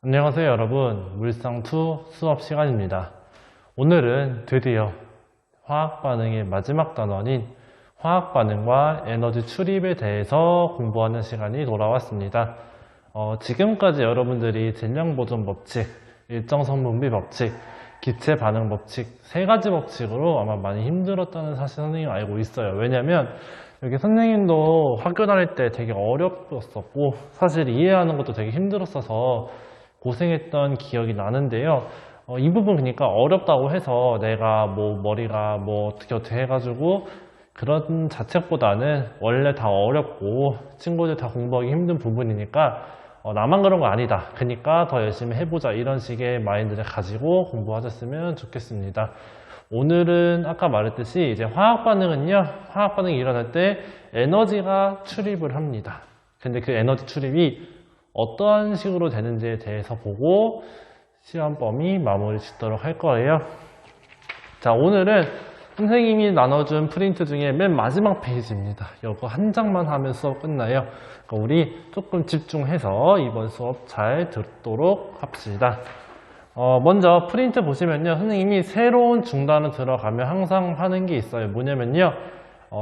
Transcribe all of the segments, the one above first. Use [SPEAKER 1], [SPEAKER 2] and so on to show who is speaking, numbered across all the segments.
[SPEAKER 1] 안녕하세요 여러분, 물상2 수업 시간입니다. 오늘은 드디어 화학반응의 마지막 단원인 화학반응과 에너지 출입에 대해서 공부하는 시간이 돌아왔습니다. 지금까지 여러분들이 질량보존 법칙, 일정성분비 법칙, 기체반응 법칙 세 가지 법칙으로 아마 많이 힘들었다는 사실 선생님 알고 있어요. 왜냐면 여기 선생님도 학교 다닐 때 되게 어렵었었고 사실 이해하는 것도 되게 힘들었어서 고생했던 기억이 나는데요. 이 부분 그러니까 어렵다고 해서 내가 뭐 머리가 뭐 어떻게 해가지고 그런 자책보다는 원래 다 어렵고 친구들 다 공부하기 힘든 부분이니까 나만 그런 거 아니다. 그러니까 더 열심히 해보자. 이런 식의 마인드를 가지고 공부하셨으면 좋겠습니다. 오늘은 아까 말했듯이 이제 화학 반응이 일어날 때 에너지가 출입을 합니다. 근데 그 에너지 출입이 어떠한 식으로 되는지에 대해서 보고 시험 범위 마무리 짓도록 할 거예요. 자, 오늘은 선생님이 나눠준 프린트 중에 맨 마지막 페이지입니다. 이거 한 장만 하면 수업 끝나요. 그러니까 우리 조금 집중해서 이번 수업 잘 듣도록 합시다. 먼저 프린트 보시면요, 선생님이 새로운 중단을 들어가면 항상 하는 게 있어요. 뭐냐면요,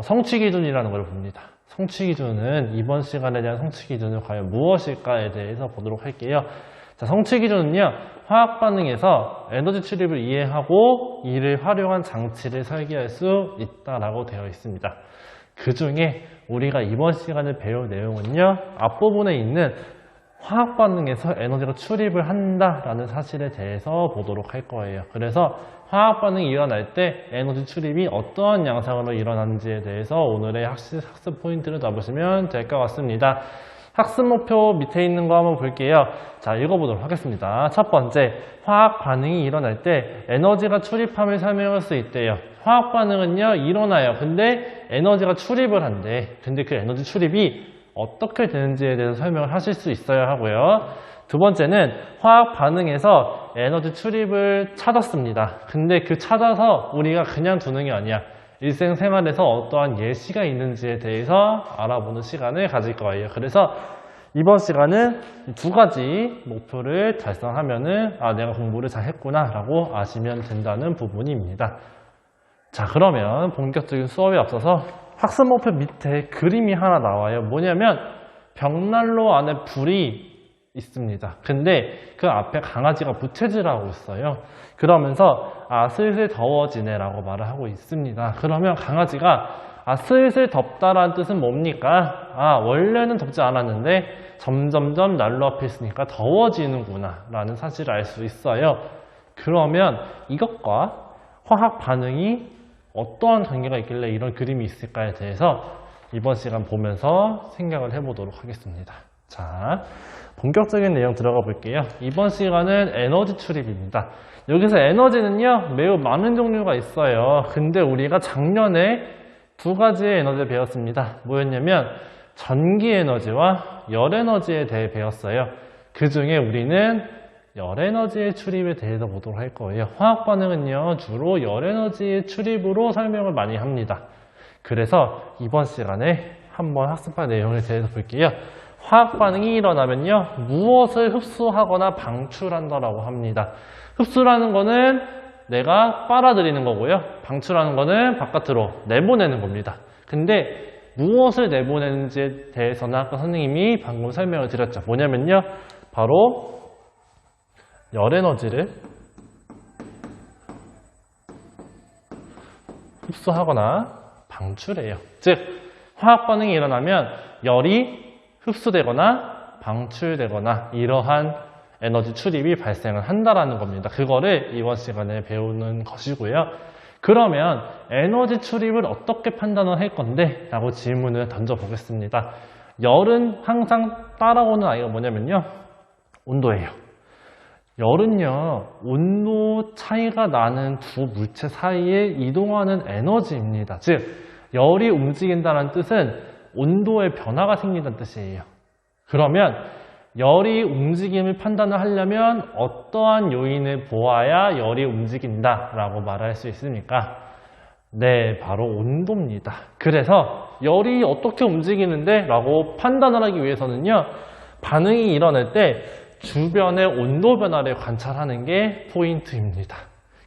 [SPEAKER 1] 성취기준이라는 걸 봅니다. 성취기준은 이번 시간에 대한 성취기준은 과연 무엇일까에 대해서 보도록 할게요. 자, 성취기준은요, 화학반응에서 에너지 출입을 이해하고 이를 활용한 장치를 설계할 수 있다라고 되어 있습니다. 그 중에 우리가 이번 시간에 배울 내용은요, 앞부분에 있는 화학반응에서 에너지가 출입을 한다라는 사실에 대해서 보도록 할 거예요. 그래서 화학반응이 일어날 때 에너지 출입이 어떠한 양상으로 일어나는지에 대해서 오늘의 학습 포인트를 잡으시면 될 것 같습니다. 학습 목표 밑에 있는 거 한번 볼게요. 자, 읽어보도록 하겠습니다. 첫 번째, 화학 반응이 일어날 때 에너지가 출입함을 설명할 수 있대요. 화학 반응은요, 일어나요. 근데 에너지가 출입을 한대. 근데 그 에너지 출입이 어떻게 되는지에 대해서 설명을 하실 수 있어야 하고요. 두 번째는 화학 반응에서 에너지 출입을 찾았습니다. 근데 그 찾아서 우리가 그냥 두는 게 아니야. 일생생활에서 어떠한 예시가 있는지에 대해서 알아보는 시간을 가질 거예요. 그래서 이번 시간은 두 가지 목표를 달성하면은 내가 공부를 잘 했구나 라고 아시면 된다는 부분입니다. 자, 그러면 본격적인 수업에 앞서서 학습 목표 밑에 그림이 하나 나와요. 뭐냐면 벽난로 안에 불이 있습니다. 근데 그 앞에 강아지가 부채질을 하고 있어요. 그러면서 슬슬 더워지네 라고 말을 하고 있습니다. 그러면 강아지가 슬슬 덥다라는 뜻은 뭡니까? 원래는 덥지 않았는데 점점점 난로 앞에 있으니까 더워지는구나 라는 사실을 알 수 있어요. 그러면 이것과 화학 반응이 어떠한 관계가 있길래 이런 그림이 있을까에 대해서 이번 시간 보면서 생각을 해보도록 하겠습니다. 자, 본격적인 내용 들어가 볼게요. 이번 시간은 에너지 출입입니다. 여기서 에너지는요, 매우 많은 종류가 있어요. 근데 우리가 작년에 두 가지의 에너지를 배웠습니다. 뭐였냐면 전기 에너지와 열 에너지에 대해 배웠어요. 그 중에 우리는 열 에너지의 출입에 대해서 보도록 할 거예요. 화학 반응은요, 주로 열 에너지의 출입으로 설명을 많이 합니다. 그래서 이번 시간에 한번 학습할 내용에 대해서 볼게요. 화학 반응이 일어나면요, 무엇을 흡수하거나 방출한다라고 합니다. 흡수라는 거는 내가 빨아들이는 거고요. 방출하는 거는 바깥으로 내보내는 겁니다. 근데 무엇을 내보내는지에 대해서는 아까 선생님이 방금 설명을 드렸죠. 뭐냐면요, 바로 열 에너지를 흡수하거나 방출해요. 즉, 화학 반응이 일어나면 열이 흡수되거나 방출되거나 이러한 에너지 출입이 발생을 한다라는 겁니다. 그거를 이번 시간에 배우는 것이고요. 그러면 에너지 출입을 어떻게 판단을 할 건데? 라고 질문을 던져보겠습니다. 열은 항상 따라오는 아이가 뭐냐면요, 온도예요. 열은요, 온도 차이가 나는 두 물체 사이에 이동하는 에너지입니다. 즉, 열이 움직인다는 뜻은 온도의 변화가 생긴다는 뜻이에요. 그러면 열이 움직임을 판단을 하려면 어떠한 요인을 보아야 열이 움직인다라고 말할 수 있습니까? 네, 바로 온도입니다. 그래서 열이 어떻게 움직이는데? 라고 판단을 하기 위해서는요, 반응이 일어날 때 주변의 온도 변화를 관찰하는 게 포인트입니다.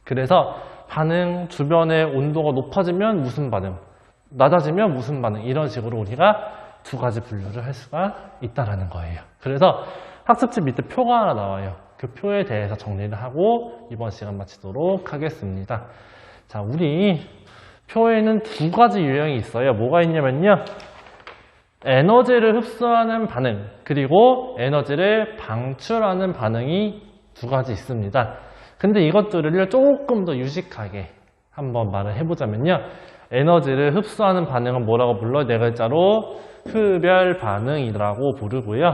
[SPEAKER 1] 그래서 반응, 주변의 온도가 높아지면 무슨 반응, 낮아지면 무슨 반응, 이런 식으로 우리가 두 가지 분류를 할 수가 있다는 거예요. 그래서 학습지 밑에 표가 하나 나와요. 그 표에 대해서 정리를 하고 이번 시간 마치도록 하겠습니다. 자, 우리 표에는 두 가지 유형이 있어요. 뭐가 있냐면요, 에너지를 흡수하는 반응, 그리고 에너지를 방출하는 반응이 두 가지 있습니다. 근데 이것들을 조금 더 유식하게 한번 말을 해보자면요, 에너지를 흡수하는 반응은 뭐라고 불러요? 네 글자로 흡열 반응이라고 부르고요.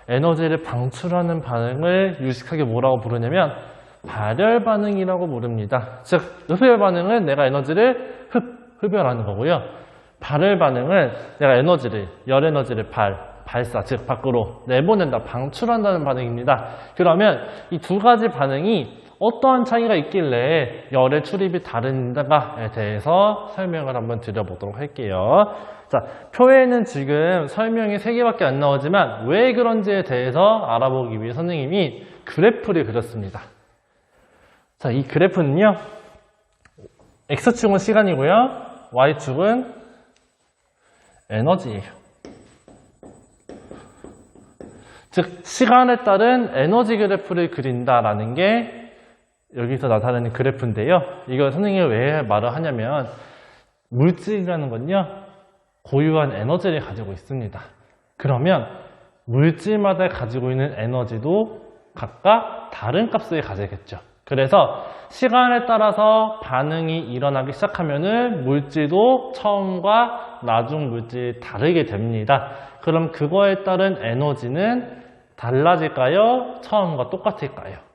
[SPEAKER 1] 에너지를 방출하는 반응을 유식하게 뭐라고 부르냐면 발열 반응이라고 부릅니다. 즉, 흡열 반응은 내가 에너지를 흡열하는 거고요. 발열 반응은 내가 열 에너지를 발사, 즉 밖으로 내보낸다, 방출한다는 반응입니다. 그러면 이 두 가지 반응이 어떠한 차이가 있길래 열의 출입이 다른가에 대해서 설명을 한번 드려보도록 할게요. 자, 표에는 지금 설명이 3개밖에 안 나오지만 왜 그런지에 대해서 알아보기 위해 선생님이 그래프를 그렸습니다. 자, 이 그래프는요, X축은 시간이고요, Y축은 에너지예요. 즉, 시간에 따른 에너지 그래프를 그린다라는 게 여기서 나타나는 그래프인데요. 이걸 선생님이 왜 말을 하냐면, 물질이라는 건요, 고유한 에너지를 가지고 있습니다. 그러면 물질마다 가지고 있는 에너지도 각각 다른 값을 가지겠죠. 그래서 시간에 따라서 반응이 일어나기 시작하면은 물질도 처음과 나중 물질이 다르게 됩니다. 그럼 그거에 따른 에너지는 달라질까요? 처음과 똑같을까요?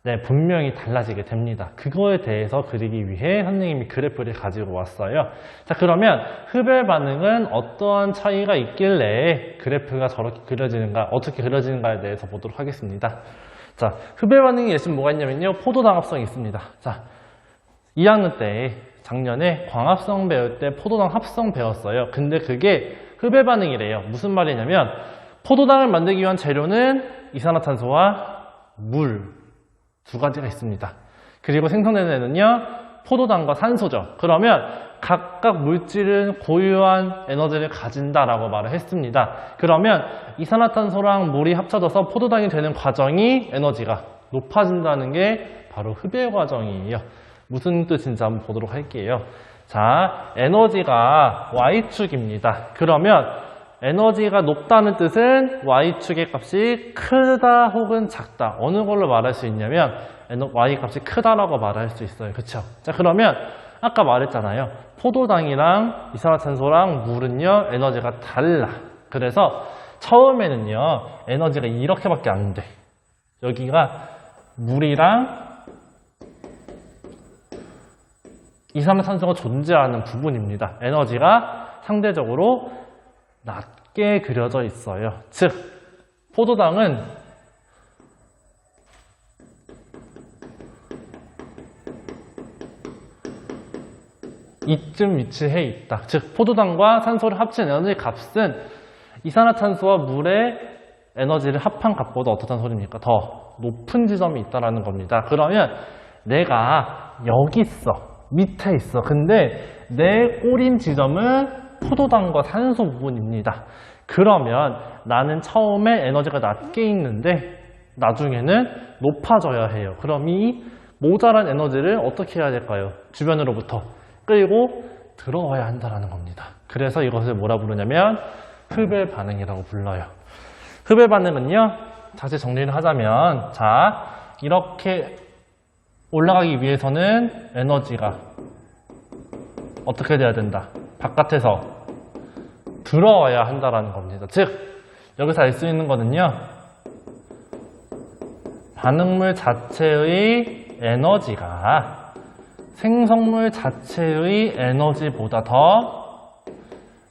[SPEAKER 1] 네, 분명히 달라지게 됩니다. 그거에 대해서 그리기 위해 선생님이 그래프를 가지고 왔어요. 자, 그러면 흡열 반응은 어떠한 차이가 있길래 그래프가 저렇게 그려지는가, 어떻게 그려지는가에 대해서 보도록 하겠습니다. 자, 흡열 반응이 예시는 뭐가 있냐면요, 포도당 합성이 있습니다. 자, 2학년 때 작년에 광합성 배울 때 포도당 합성 배웠어요. 근데 그게 흡열 반응이래요. 무슨 말이냐면 포도당을 만들기 위한 재료는 이산화탄소와 물 두 가지가 있습니다. 그리고 생성되는 애는요, 포도당과 산소죠. 그러면 각각 물질은 고유한 에너지를 가진다라고 말을 했습니다. 그러면 이산화탄소랑 물이 합쳐져서 포도당이 되는 과정이 에너지가 높아진다는 게 바로 흡열 과정이에요. 무슨 뜻인지 한번 보도록 할게요. 자, 에너지가 Y축입니다. 그러면 에너지가 높다는 뜻은 Y축의 값이 크다 혹은 작다. 어느 걸로 말할 수 있냐면 Y 값이 크다라고 말할 수 있어요. 그쵸? 자, 그러면 아까 말했잖아요. 포도당이랑 이산화탄소랑 물은요, 에너지가 달라. 그래서 처음에는요, 에너지가 이렇게밖에 안 돼. 여기가 물이랑 이산화탄소가 존재하는 부분입니다. 에너지가 상대적으로 낮게 그려져 있어요. 즉, 포도당은 이쯤 위치해 있다. 즉, 포도당과 산소를 합친 에너지 값은 이산화탄소와 물의 에너지를 합한 값보다 어떻다는 소리입니까? 더 높은 지점이 있다는 겁니다. 그러면 내가 여기 있어, 밑에 있어. 근데 내 꼬린 지점은 포도당과 산소 부분입니다. 그러면 나는 처음에 에너지가 낮게 있는데 나중에는 높아져야 해요. 그럼 이 모자란 에너지를 어떻게 해야 될까요? 주변으로부터 끌고 들어와야 한다는 겁니다. 그래서 이것을 뭐라 부르냐면 흡열 반응이라고 불러요. 흡열 반응은요, 다시 정리를 하자면, 자, 이렇게 올라가기 위해서는 에너지가 어떻게 돼야 된다? 바깥에서 들어와야 한다는 겁니다. 즉, 여기서 알 수 있는 거는요, 반응물 자체의 에너지가 생성물 자체의 에너지보다 더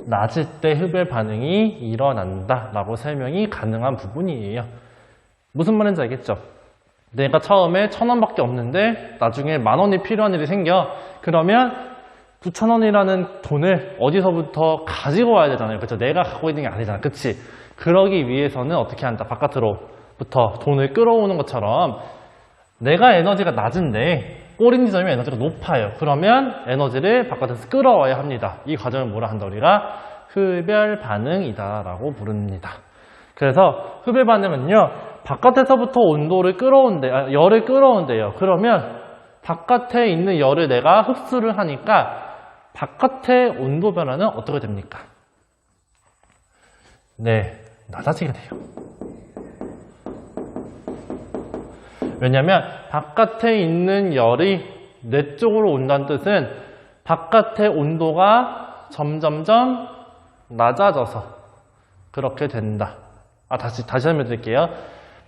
[SPEAKER 1] 낮을 때 흡열 반응이 일어난다라고 설명이 가능한 부분이에요. 무슨 말인지 알겠죠? 내가 처음에 1,000원밖에 없는데 나중에 10,000원이 필요한 일이 생겨. 그러면 9,000원이라는 돈을 어디서부터 가지고 와야 되잖아요. 그렇죠? 내가 갖고 있는 게 아니잖아. 그치? 그러기 위해서는 어떻게 한다? 바깥으로 지점부터 돈을 끌어오는 것처럼 내가 에너지가 낮은데 꼬린 지점이 에너지가 높아요. 그러면 에너지를 바깥에서 끌어와야 합니다. 이 과정을 뭐라 한다? 우리가 흡열 반응이다 라고 부릅니다. 그래서 흡열 반응은요, 바깥에서부터 온도를 열을 끌어온대요. 그러면 바깥에 있는 열을 내가 흡수를 하니까 바깥의 온도 변화는 어떻게 됩니까? 네, 낮아지게 돼요. 왜냐하면 바깥에 있는 열이 내 쪽으로 온다는 뜻은 바깥의 온도가 점점점 낮아져서 그렇게 된다. 다시 설명드릴게요.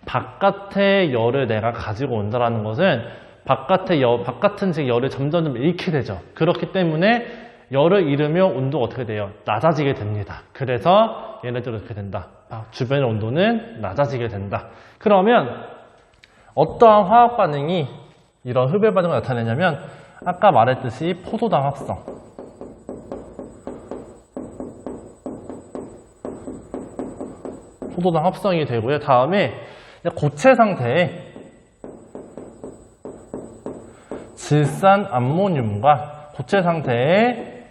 [SPEAKER 1] 바깥의 열을 내가 가지고 온다는 것은 바깥은 즉 열을 점점점 잃게 되죠. 그렇기 때문에 열을 잃으면 온도가 어떻게 돼요? 낮아지게 됩니다. 그래서 얘네들은 어떻게 된다? 주변의 온도는 낮아지게 된다. 그러면 어떠한 화학 반응이 이런 흡열 반응을 나타내냐면 아까 말했듯이 포도당 합성, 포도당 합성이 되고요. 다음에 고체 상태에 질산 암모늄과 고체 상태의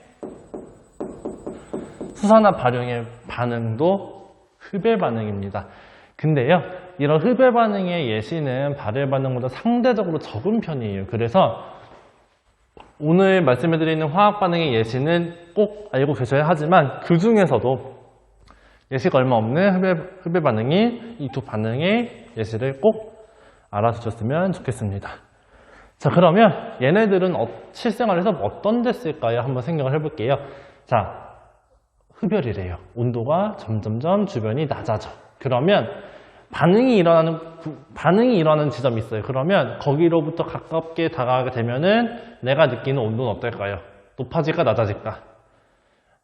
[SPEAKER 1] 수산화 발효의 반응도 흡열 반응입니다. 근데요, 이런 흡열 반응의 예시는 발열 반응보다 상대적으로 적은 편이에요. 그래서 오늘 말씀해드리는 화학 반응의 예시는 꼭 알고 계셔야 하지만 그 중에서도 예시가 얼마 없는 흡열 반응인 이 두 반응의 예시를 꼭 알아두셨으면 좋겠습니다. 자, 그러면 얘네들은 실생활에서 어떤 데 쓸까요? 한번 생각을 해볼게요. 자, 흡열이래요. 온도가 점점점 주변이 낮아져. 그러면 반응이 일어나는 지점이 있어요. 그러면 거기로부터 가깝게 다가가게 되면은 내가 느끼는 온도는 어떨까요? 높아질까, 낮아질까?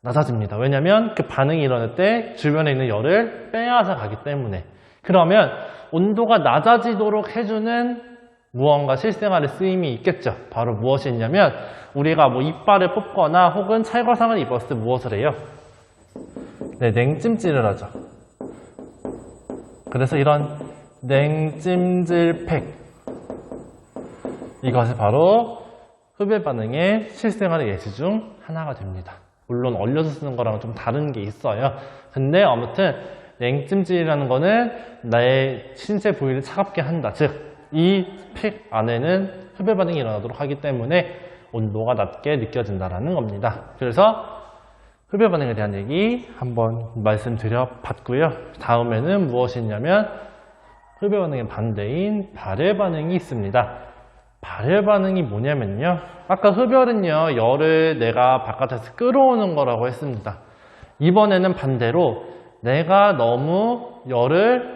[SPEAKER 1] 낮아집니다. 왜냐면 그 반응이 일어날 때 주변에 있는 열을 빼앗아 가기 때문에. 그러면 온도가 낮아지도록 해주는 무언가 실생활에 쓰임이 있겠죠. 바로 무엇이 있냐면 우리가 이빨을 뽑거나 혹은 찰과상을 입었을 때 무엇을 해요? 네, 냉찜질을 하죠. 그래서 이런 냉찜질팩, 이것이 바로 흡열 반응의 실생활의 예시 중 하나가 됩니다. 물론 얼려서 쓰는 거랑 좀 다른 게 있어요. 근데 아무튼 냉찜질이라는 거는 나의 신체 부위를 차갑게 한다. 즉 이 팩 안에는 흡열 반응이 일어나도록 하기 때문에 온도가 낮게 느껴진다는 겁니다. 그래서 흡열 반응에 대한 얘기 한번 말씀드려 봤고요. 다음에는 무엇이 있냐면 흡열 반응의 반대인 발열 반응이 있습니다. 발열 반응이 뭐냐면요, 아까 흡열은요 열을 내가 바깥에서 끌어오는 거라고 했습니다. 이번에는 반대로 내가 너무 열을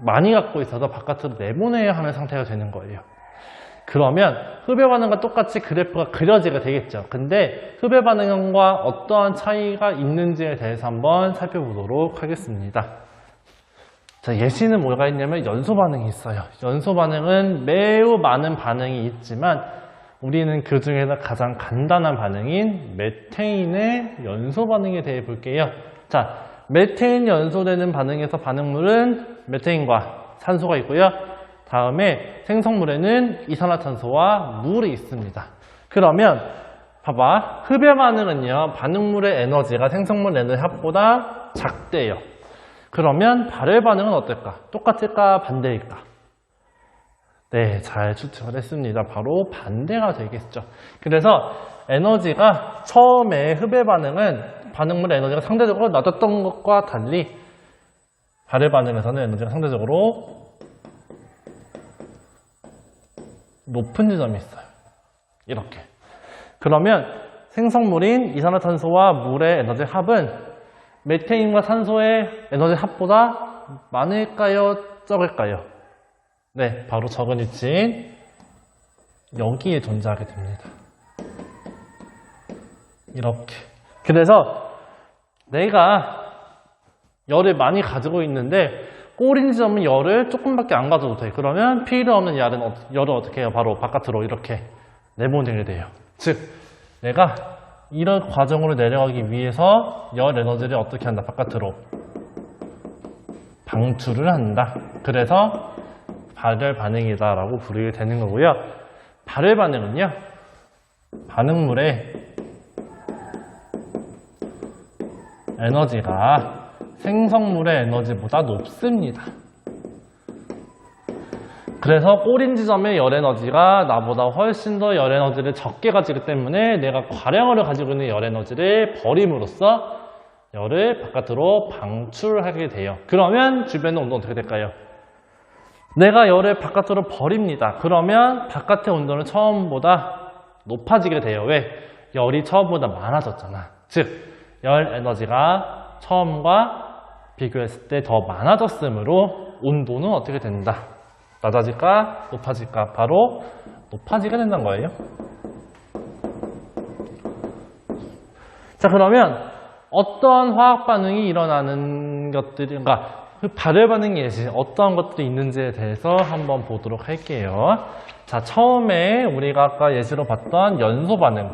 [SPEAKER 1] 많이 갖고 있어서 바깥으로 내보내야 하는 상태가 되는 거예요. 그러면 흡열 반응과 똑같이 그래프가 그려지게 되겠죠. 근데 흡열 반응과 어떠한 차이가 있는지에 대해서 한번 살펴보도록 하겠습니다. 자, 예시는 뭐가 있냐면 연소 반응이 있어요. 연소 반응은 매우 많은 반응이 있지만 우리는 그 중에서 가장 간단한 반응인 메테인의 연소 반응에 대해 볼게요. 자, 메테인 연소되는 반응에서 반응물은 메테인과 산소가 있고요. 다음에 생성물에는 이산화탄소와 물이 있습니다. 그러면 봐봐, 흡열 반응은요 반응물의 에너지가 생성물 에너지 합보다 작대요. 그러면 발열 반응은 어떨까? 똑같을까? 반대일까? 네, 잘 추측을 했습니다. 바로 반대가 되겠죠. 그래서 에너지가 처음에 흡열 반응은 반응물의 에너지가 상대적으로 낮았던 것과 달리 발열 반응에서는 에너지가 상대적으로 높은 지점이 있어요. 이렇게. 그러면 생성물인 이산화탄소와 물의 에너지 합은 메테인과 산소의 에너지 합보다 많을까요? 적을까요? 네, 바로 적은 위치인 여기에 존재하게 됩니다. 이렇게. 그래서 내가 열을 많이 가지고 있는데 꼬린 지점은 열을 조금밖에 안 가져도 돼. 그러면 필요 없는 열은 어떻게 해요? 바로 바깥으로 이렇게 내보내게 돼요. 즉 내가 이런 과정으로 내려가기 위해서 열 에너지를 어떻게 한다? 바깥으로 방출을 한다. 그래서 발열 반응이다 라고 부르게 되는 거고요. 발열 반응은요, 반응물의 에너지가 생성물의 에너지보다 높습니다. 그래서 꼬린 지점의 열 에너지가 나보다 훨씬 더 열 에너지를 적게 가지기 때문에 내가 과량으로 가지고 있는 열 에너지를 버림으로써 열을 바깥으로 방출하게 돼요. 그러면 주변의 온도는 어떻게 될까요? 내가 열을 바깥으로 버립니다. 그러면 바깥의 온도는 처음보다 높아지게 돼요. 왜? 열이 처음보다 많아졌잖아. 즉, 열 에너지가 처음과 비교했을 때 더 많아졌으므로 온도는 어떻게 된다? 낮아질까? 높아질까? 바로 높아지게 된다는 거예요. 자, 그러면 어떠한 화학 반응이 일어나는 것들이, 그러니까 그 발열 반응 예시, 어떠한 것들이 있는지에 대해서 한번 보도록 할게요. 자, 처음에 우리가 아까 예시로 봤던 연소 반응.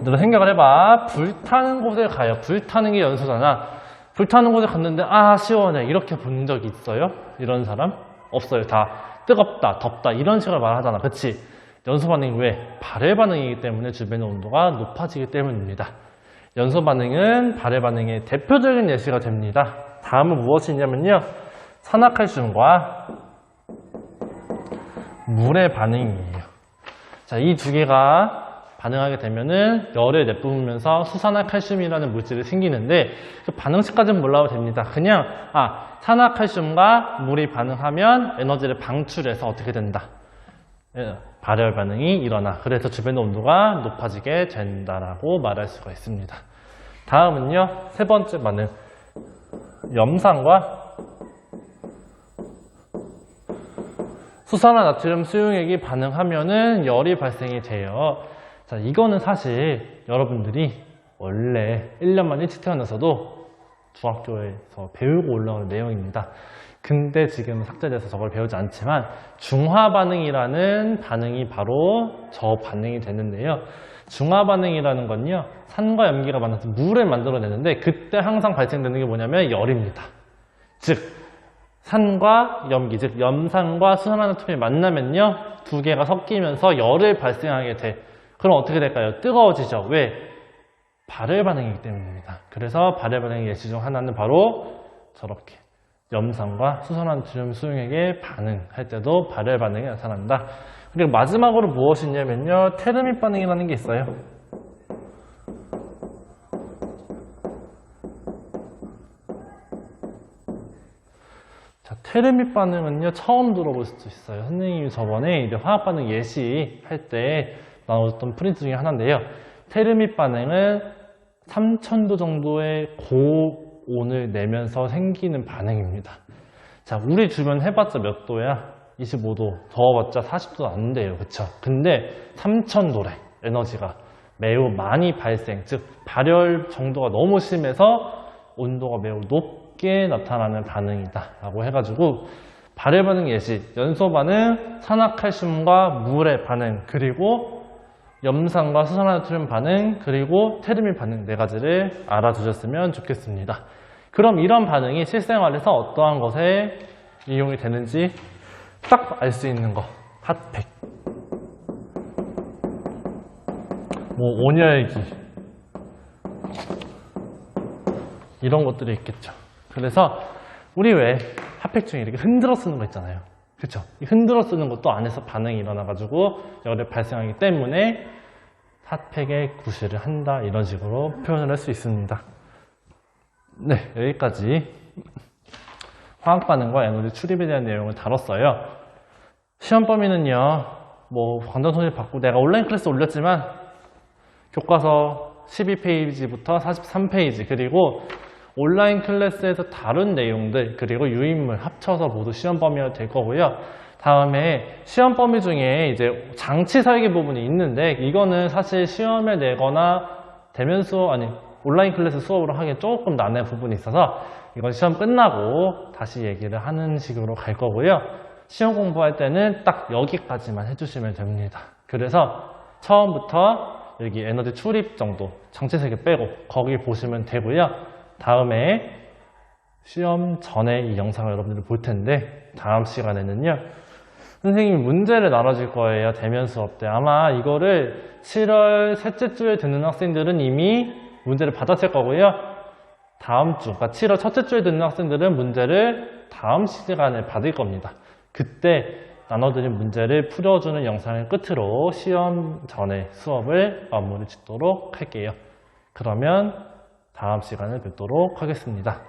[SPEAKER 1] 너 생각을 해봐. 불타는 곳에 가요. 불타는 게 연소잖아. 불타는 곳에 갔는데 아 시원해 이렇게 본 적 있어요? 이런 사람? 없어요. 다 뜨겁다, 덥다 이런 식으로 말하잖아. 그치? 연소 반응이 왜? 발열 반응이기 때문에 주변의 온도가 높아지기 때문입니다. 연소 반응은 발열 반응의 대표적인 예시가 됩니다. 다음은 무엇이냐면요, 산화칼슘과 물의 반응이에요. 자, 이 두 개가 반응하게 되면은 열을 내뿜으면서 수산화칼슘이라는 물질이 생기는데 그 반응식까지는 몰라도 됩니다. 그냥 산화칼슘과 물이 반응하면 에너지를 방출해서 어떻게 된다? 발열 반응이 일어나. 그래서 주변의 온도가 높아지게 된다라고 말할 수가 있습니다. 다음은요, 세 번째 반응. 염산과 수산화 나트륨 수용액이 반응하면은 열이 발생이 돼요. 자, 이거는 사실 여러분들이 원래 1년만 일찍 태어나서도 중학교에서 배우고 올라오는 내용입니다. 근데 지금 삭제돼서 저걸 배우지 않지만 중화 반응이라는 반응이 바로 저 반응이 되는데요. 중화 반응이라는 건요, 산과 염기가 만나서 물을 만들어내는데 그때 항상 발생되는 게 뭐냐면 열입니다. 즉 산과 염기, 즉 염산과 수산화나트륨이 만나면요, 두 개가 섞이면서 열을 발생하게 돼. 그럼 어떻게 될까요? 뜨거워지죠. 왜? 발열 반응이기 때문입니다. 그래서 발열 반응의 예시 중 하나는 바로 저렇게 염산과 수산화나트륨 수용액에 반응할 때도 발열 반응이 나타난다. 그리고 마지막으로 무엇이 있냐면요, 테르밋 반응이라는 게 있어요. 자, 테르밋 반응은요, 처음 들어볼 수도 있어요. 선생님이 저번에 이제 화학 반응 예시 할 때 나왔던 프린트 중에 하나인데요. 테르밋 반응은 3000도 정도의 고온을 내면서 생기는 반응입니다. 자, 우리 주변 해봤자 몇 도야? 25도. 더워봤자 40도 안 돼요. 그쵸? 근데 3000도래. 에너지가 매우 많이 발생, 즉 발열 정도가 너무 심해서 온도가 매우 높게 나타나는 반응이다 라고 해가지고 발열 반응 예시, 연소 반응, 산화칼슘과 물의 반응, 그리고 염산과 수산화나트륨 반응, 그리고 테르밋 반응 네 가지를 알아두셨으면 좋겠습니다. 그럼 이런 반응이 실생활에서 어떠한 것에 이용이 되는지 딱 알 수 있는 거, 핫팩, 뭐 온열기 이런 것들이 있겠죠. 그래서 우리 왜 핫팩 중에 이렇게 흔들어 쓰는 거 있잖아요. 그렇죠? 흔들어 쓰는 것도 안에서 반응이 일어나가지고 열을 발생하기 때문에 핫팩에 구실을 한다, 이런 식으로 표현을 할 수 있습니다. 네, 여기까지 화학 반응과 에너지 출입에 대한 내용을 다뤘어요. 시험 범위는요, 뭐 광장손실 받고 내가 온라인 클래스 올렸지만 교과서 12페이지부터 43페이지, 그리고 온라인 클래스에서 다룬 내용들, 그리고 유인물 합쳐서 모두 시험 범위가 될 거고요. 다음에 시험 범위 중에 이제 장치 설계 부분이 있는데 이거는 사실 시험에 내거나 대면 수업, 아니 온라인 클래스 수업으로 하기엔 조금 난해 부분이 있어서 이건 시험 끝나고 다시 얘기를 하는 식으로 갈 거고요. 시험 공부할 때는 딱 여기까지만 해주시면 됩니다. 그래서 처음부터 여기 에너지 출입 정도, 장치 설계 빼고 거기 보시면 되고요. 다음에 시험 전에 이 영상을 여러분들이 볼 텐데, 다음 시간에는요, 선생님이 문제를 나눠줄 거예요. 대면 수업 때. 아마 이거를 7월 셋째 주에 듣는 학생들은 이미 문제를 받았을 거고요. 다음 주, 그러니까 7월 첫째 주에 듣는 학생들은 문제를 다음 시간에 받을 겁니다. 그때 나눠드린 문제를 풀어주는 영상을 끝으로 시험 전에 수업을 마무리 짓도록 할게요. 그러면 다음 시간에 뵙도록 하겠습니다.